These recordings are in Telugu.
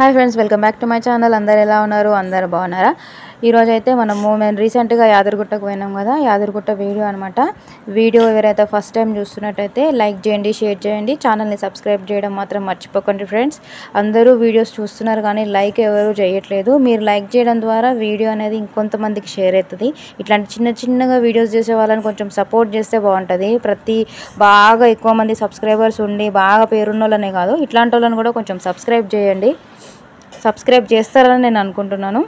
Hi friends, welcome back to my channel. అందరు ఎలా ఉన్నారు? అందరు బాగున్నారా? ఈరోజు అయితే మేము రీసెంట్గా యాదగిరిగుట్టకు పోయినాం కదా, యాదగిరిగుట్ట వీడియో అనమాట. వీడియో ఎవరైతే ఫస్ట్ టైం చూస్తున్నట్టయితే లైక్ చేయండి, షేర్ చేయండి, ఛానల్ని సబ్స్క్రైబ్ చేయడం మాత్రం మర్చిపోకండి ఫ్రెండ్స్. అందరూ వీడియోస్ చూస్తున్నారు కానీ లైక్ ఎవరు చేయట్లేదు. మీరు లైక్ చేయడం ద్వారా వీడియో అనేది ఇంకొంతమందికి షేర్ అవుతుంది. ఇట్లాంటి చిన్నగా వీడియోస్ చేసే వాళ్ళని కొంచెం సపోర్ట్ చేస్తే బాగుంటుంది. బాగా ఎక్కువ మంది సబ్స్క్రైబర్స్ ఉండి బాగా పేరున్న వాళ్ళనే కాదు, ఇట్లాంటి వాళ్ళని కూడా కొంచెం సబ్స్క్రైబ్ చేయండి. సబ్స్క్రైబ్ చేస్తారని నేను అనుకుంటున్నాను.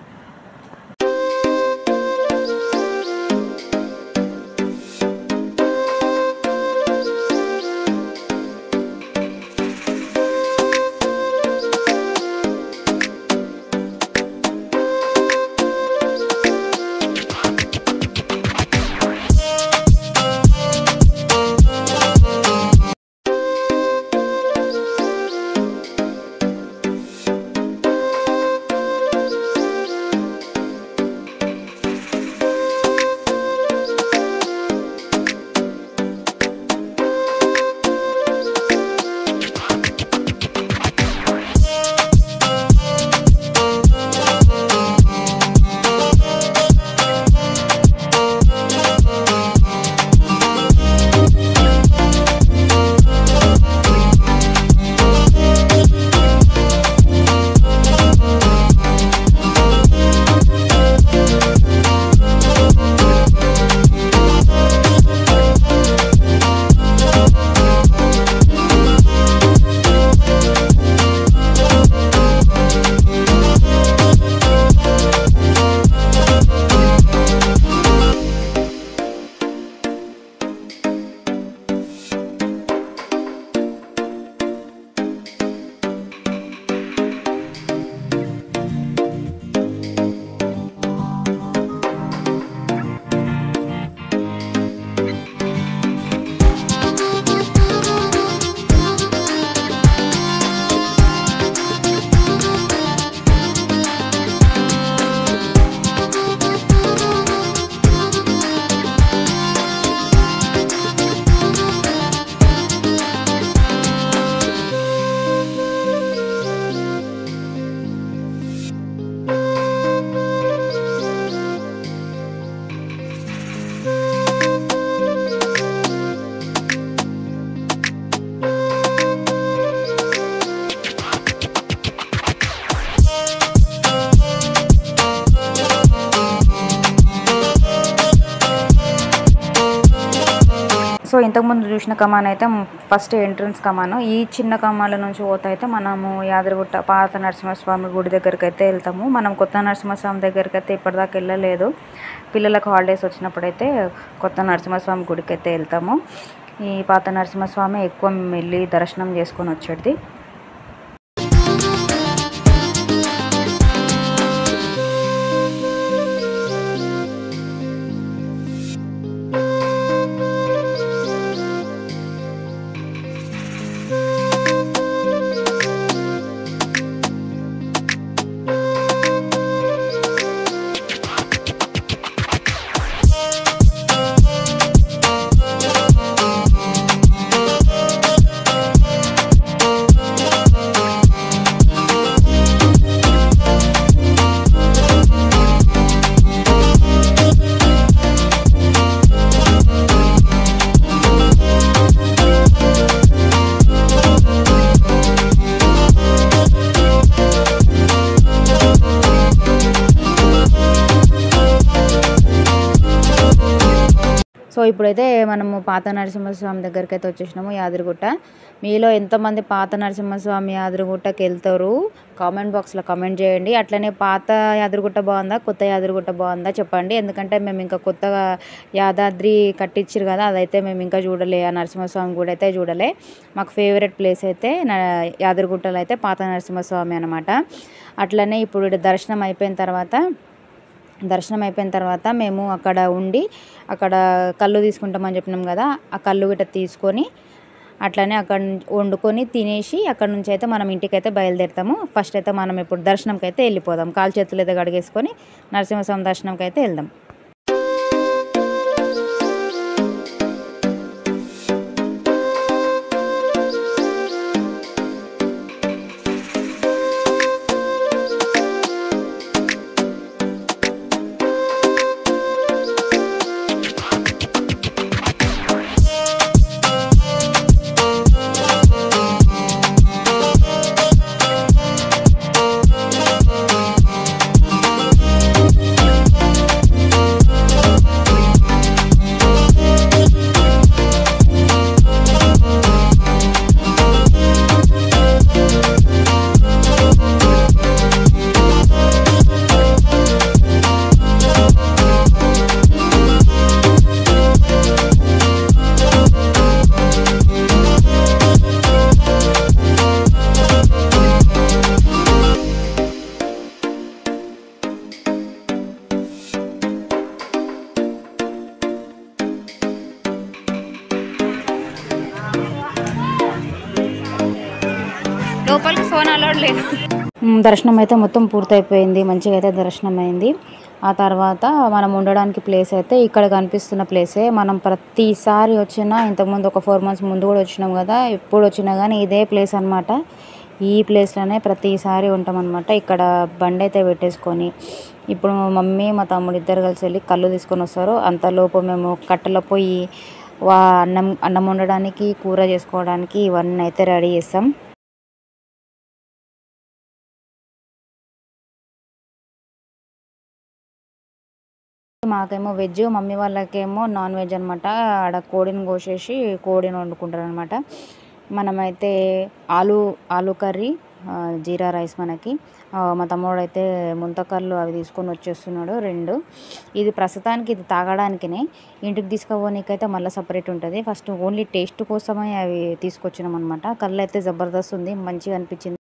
సో ఇంతకుముందు చూసిన కమాన్ అయితే ఫస్ట్ ఎంట్రన్స్ కమాను. ఈ చిన్న కమాల నుంచి పోతే అయితే మనము యాదగిరిగుట్ట పాత నరసింహస్వామి గుడి దగ్గరికి అయితే వెళ్తాము. మనం కొత్త నరసింహస్వామి దగ్గరికి అయితే ఇప్పటిదాకా వెళ్ళలేదు. పిల్లలకు హాలిడేస్ వచ్చినప్పుడైతే కొత్త నరసింహస్వామి గుడికి అయితే వెళ్తాము. ఈ పాత నరసింహస్వామి ఎక్కువ వెళ్ళి దర్శనం చేసుకొని వచ్చేది. సో ఇప్పుడైతే మనము పాత నరసింహస్వామి దగ్గరికి అయితే వచ్చేసినాము, యాదగిరిగుట్ట. మీలో ఎంతమంది పాత నరసింహస్వామి యాదగిరిగుట్టకి వెళ్తారు కామెంట్ బాక్స్లో కామెంట్ చేయండి. అట్లనే పాత యాదగిరిగుట్ట బాగుందా, కొత్త యాదగిరిగుట్ట బాగుందా చెప్పండి. ఎందుకంటే మేము ఇంకా కొత్తగా యాదాద్రి కట్టించారు కదా, అదైతే మేము ఇంకా చూడలే. ఆ నరసింహస్వామి గుడి అయితే చూడలే. మాకు ఫేవరెట్ ప్లేస్ అయితే యాదగిరిగుట్టలో అయితే పాత నరసింహస్వామి అనమాట. అట్లనే ఇప్పుడు దర్శనం అయిపోయిన తర్వాత మేము అక్కడ ఉండి అక్కడ కళ్ళు తీసుకుంటామని చెప్పినాం కదా, ఆ కళ్ళు గిట్ట తీసుకొని అట్లనే అక్కడ వండుకొని తినేసి అక్కడ నుంచి అయితే మనం ఇంటికి అయితే బయలుదేరుతాము. ఫస్ట్ అయితే మనం ఇప్పుడు దర్శనంకి అయితే వెళ్ళిపోదాం. కాలు చేతులు అయితే కడిగేసుకొని నరసింహస్వామి దర్శనంకి అయితే వెళ్దాం. దర్శనం అయితే మొత్తం పూర్తయిపోయింది, మంచిగా అయితే దర్శనం అయింది. ఆ తర్వాత మనం ఉండడానికి ప్లేస్ అయితే ఇక్కడ కనిపిస్తున్న ప్లేసే. మనం ప్రతిసారి వచ్చినా, ఇంతకుముందు ఒక 4 మంత్స్ ముందు కూడా వచ్చినాం కదా, ఎప్పుడు వచ్చినా కానీ ఇదే ప్లేస్ అనమాట. ఈ ప్లేస్లోనే ప్రతిసారి ఉంటామన్నమాట. ఇక్కడ బండి అయితే పెట్టేసుకొని ఇప్పుడు మా మమ్మీ మా తమ్ముడు ఇద్దరు కలిసి వెళ్ళి కళ్ళు తీసుకొని వస్తారు. అంతలోపు మేము కట్టెల పొయ్యి, అన్నం వండడానికి, కూర చేసుకోవడానికి ఇవన్నీ అయితే రెడీ చేస్తాం. మాకేమో వెజ్, మమ్మీ వాళ్ళకేమో నాన్ వెజ్ అనమాట. ఆడ కోడిని కోసేసి కోడిని వండుకుంటారు అనమాట. మనమైతే ఆలు కర్రీ, జీరా రైస్ మనకి. మా తమ్ముడు అయితే ముంతకర్లు అవి తీసుకొని వచ్చేస్తున్నాడు 2. ఇది ప్రస్తుతానికి ఇది తాగడానికినే, ఇంటికి తీసుకుపోనీకైతే మళ్ళీ సపరేట్ ఉంటుంది. ఫస్ట్ ఓన్లీ టేస్ట్ కోసమే అవి తీసుకొచ్చినాం అనమాట. కళ్ళు అయితే జబర్దస్త్ ఉంది, మంచిగా అనిపించింది.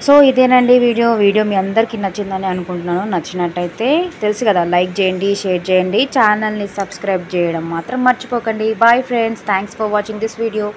సో ఇదేనండి వీడియో మీ అందరికీ నచ్చిందని అనుకుంటున్నాను. నచ్చినట్టయితే తెలుసు కదా, లైక్ చేయండి, షేర్ చేయండి, ఛానల్ని సబ్స్క్రైబ్ చేయడం మాత్రం మర్చిపోకండి. Bye friends, thanks for watching this video.